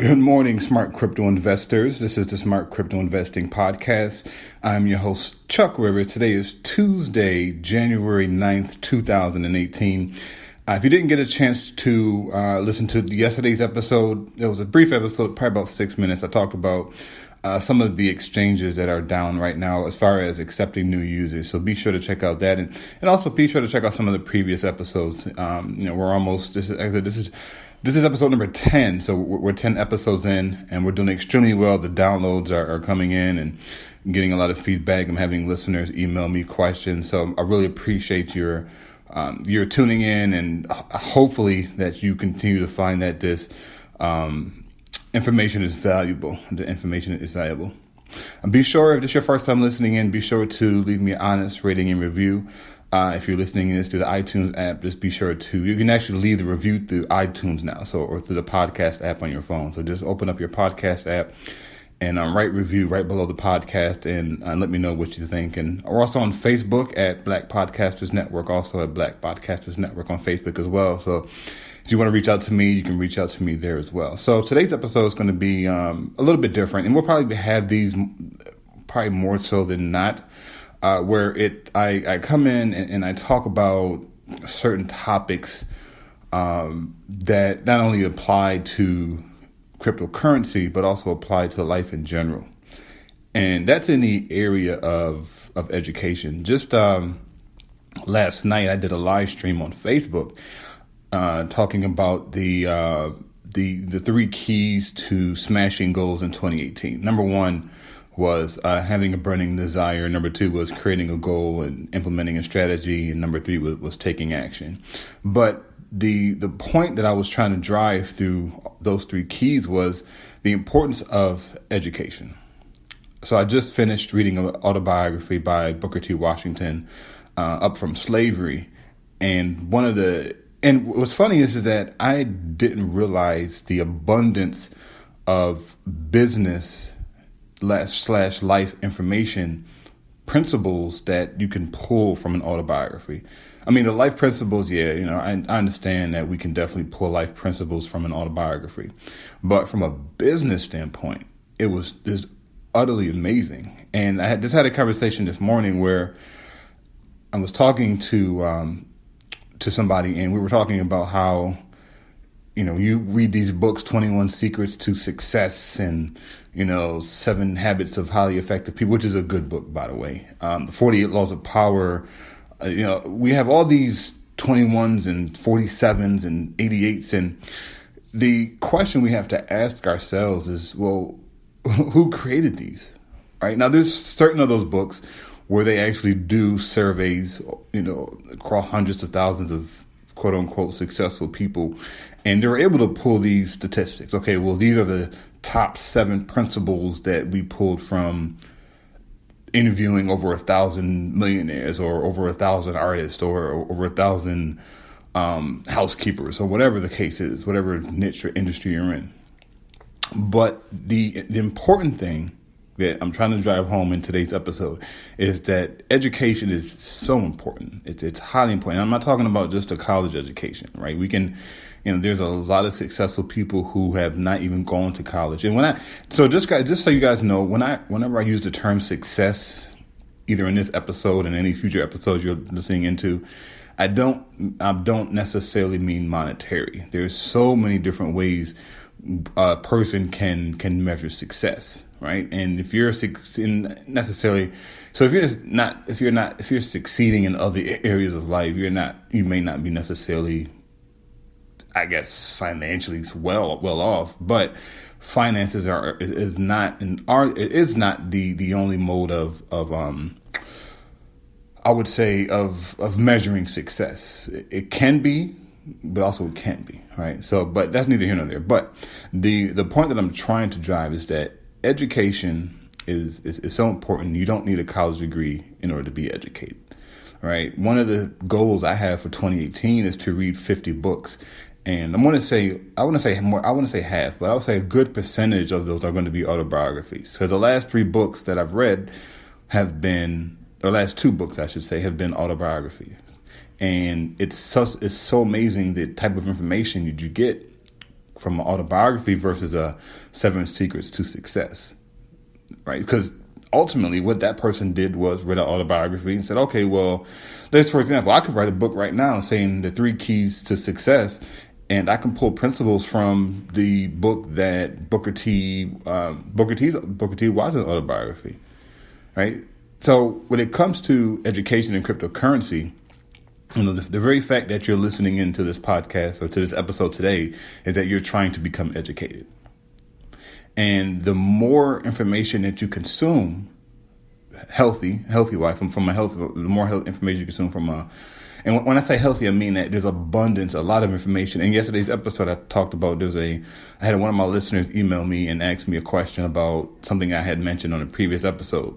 Good morning, smart crypto investors. This is the Smart Crypto Investing Podcast. I'm your host, Chuck Rivers. Today is Tuesday, January 9th, 2018. If you didn't get a chance to listen to yesterday's episode, it was a brief episode, probably about 6 minutes. I talked about some of the exchanges that are down right now as far as accepting new users. So be sure to check out that. And also be sure to check out some of the previous episodes. We're almost, this is episode number 10, so we're 10 episodes in, and we're doing extremely well. The downloads are coming in and getting a lot of feedback. I'm having listeners email me questions, so I really appreciate your tuning in, and hopefully that you continue to find that this information is valuable. The information is valuable. And be sure, if this is your first time listening in, be sure to leave me an honest rating and review. If you're listening to this through the iTunes app, just be sure you can actually leave the review through iTunes now, or through the podcast app on your phone. So just open up your podcast app and write review right below the podcast and let me know what you think. And we're also on Facebook at Black Podcasters Network, also at Black Podcasters Network on Facebook as well. So if you want to reach out to me, you can reach out to me there as well. So today's episode is going to be a little bit different, and we'll probably have these probably more so than not. Where I come in and I talk about certain topics that not only apply to cryptocurrency, but also apply to life in general. And that's in the area of education. Just last night, I did a live stream on Facebook talking about the three keys to smashing goals in 2018. Number one was having a burning desire. Number two was creating a goal and implementing a strategy. And number three was taking action. But the point that I was trying to drive through those three keys was the importance of education. So I just finished reading an autobiography by Booker T. Washington, Up From Slavery. And what's funny is that I didn't realize the abundance of business / life information principles that you can pull from an autobiography. I mean, the life principles, I understand that we can definitely pull life principles from an autobiography. But from a business standpoint, it was just utterly amazing. And I had a conversation this morning where I was talking to somebody, and we were talking about how, you read these books, 21 Secrets to Success and, 7 Habits of Highly Effective People, which is a good book, by the way. The 48 Laws of Power. We have all these 21s and 47s and 88s. And the question we have to ask ourselves is, well, who created these? Right now, there's certain of those books where they actually do surveys, across hundreds of thousands of quote unquote successful people. And they're able to pull these statistics. Okay, well, these are the top 7 principles that we pulled from interviewing over 1,000 millionaires or over 1,000 artists or over 1,000 housekeepers or whatever the case is, whatever niche or industry you're in. But the important thing that I'm trying to drive home in today's episode is that education is so important. It's highly important. I'm not talking about just a college education, right? We can, there's a lot of successful people who have not even gone to college. And just so you guys know, whenever I use the term success, either in this episode and any future episodes you're listening into, I don't necessarily mean monetary. There's so many different ways a person can measure success, right? And if you're succeeding in other areas of life, you may not be necessarily, I guess, financially well off, but finances is not the only mode of I would say of measuring success. It can be, but also it can't be, right? So, but that's neither here nor there. But the point that I'm trying to drive is that education is so important. You don't need a college degree in order to be educated, right? One of the goals I have for 2018 is to read 50 books. And I want to say half, but I would say a good percentage of those are going to be autobiographies. Because the last 3 books that I've read last 2 books, I should say, have been autobiographies. And it's so amazing the type of information that you get from an autobiography versus a 7 Secrets to Success, right? Because ultimately what that person did was read an autobiography and said, okay, well, for example, I could write a book right now saying the 3 keys to success, and I can pull principles from the book that Booker T. was an autobiography, right? So when it comes to education and cryptocurrency, the very fact that you're listening into this podcast or to this episode today is that you're trying to become educated. And the more information that you consume, healthy wise, the more health information you consume and when I say healthy, I mean that there's abundance, a lot of information. In yesterday's episode, I talked about, I had one of my listeners email me and ask me a question about something I had mentioned on a previous episode.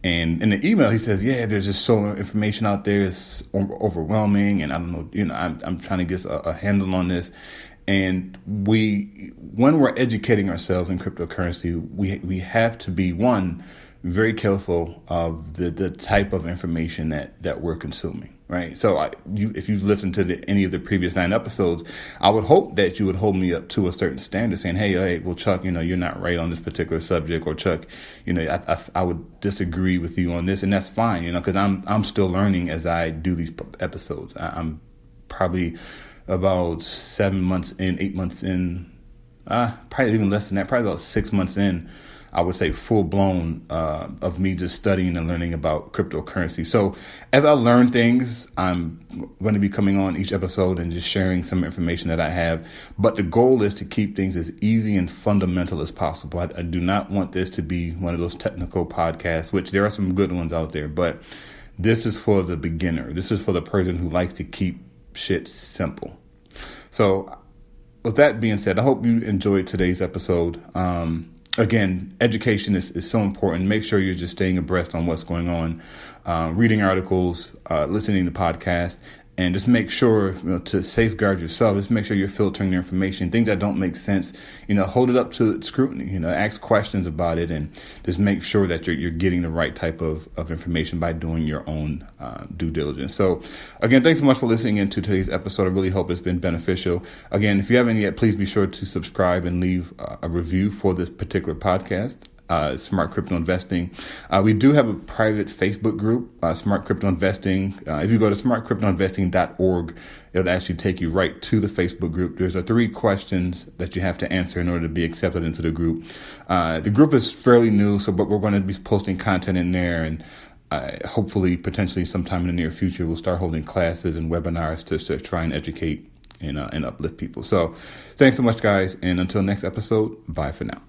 And in the email, he says, yeah, there's just so much information out there. It's overwhelming. And I don't know, I'm trying to get a handle on this. And when we're educating ourselves in cryptocurrency, we have to be, one, very careful of the type of information that we're consuming, right? So if you've listened to any of the previous 9 episodes, I would hope that you would hold me up to a certain standard saying, hey, well, Chuck, you're not right on this particular subject, or Chuck, I would disagree with you on this, and that's fine, because I'm still learning as I do these episodes. I'm probably about 7 months in, 8 months in, probably even less than that, probably about 6 months in, I would say full blown of me just studying and learning about cryptocurrency. So as I learn things, I'm going to be coming on each episode and just sharing some information that I have. But the goal is to keep things as easy and fundamental as possible. I do not want this to be one of those technical podcasts, which there are some good ones out there, but this is for the beginner. This is for the person who likes to keep shit simple. So with that being said, I hope you enjoyed today's episode. Again, education is so important. Make sure you're just staying abreast on what's going on, reading articles, listening to podcasts, and just make sure to safeguard yourself. Just make sure you're filtering your information. Things that don't make sense, hold it up to scrutiny. Ask questions about it, and just make sure that you're getting the right type of information by doing your own due diligence. So, again, thanks so much for listening into today's episode. I really hope it's been beneficial. Again, if you haven't yet, please be sure to subscribe and leave a review for this particular podcast. Smart Crypto Investing. We do have a private Facebook group, Smart Crypto Investing. If you go to smartcryptoinvesting.org, it'll actually take you right to the Facebook group. There's 3 questions that you have to answer in order to be accepted into the group. The group is fairly new, but we're going to be posting content in there, and hopefully, potentially sometime in the near future, we'll start holding classes and webinars to try and educate and uplift people. So thanks so much, guys. And until next episode, bye for now.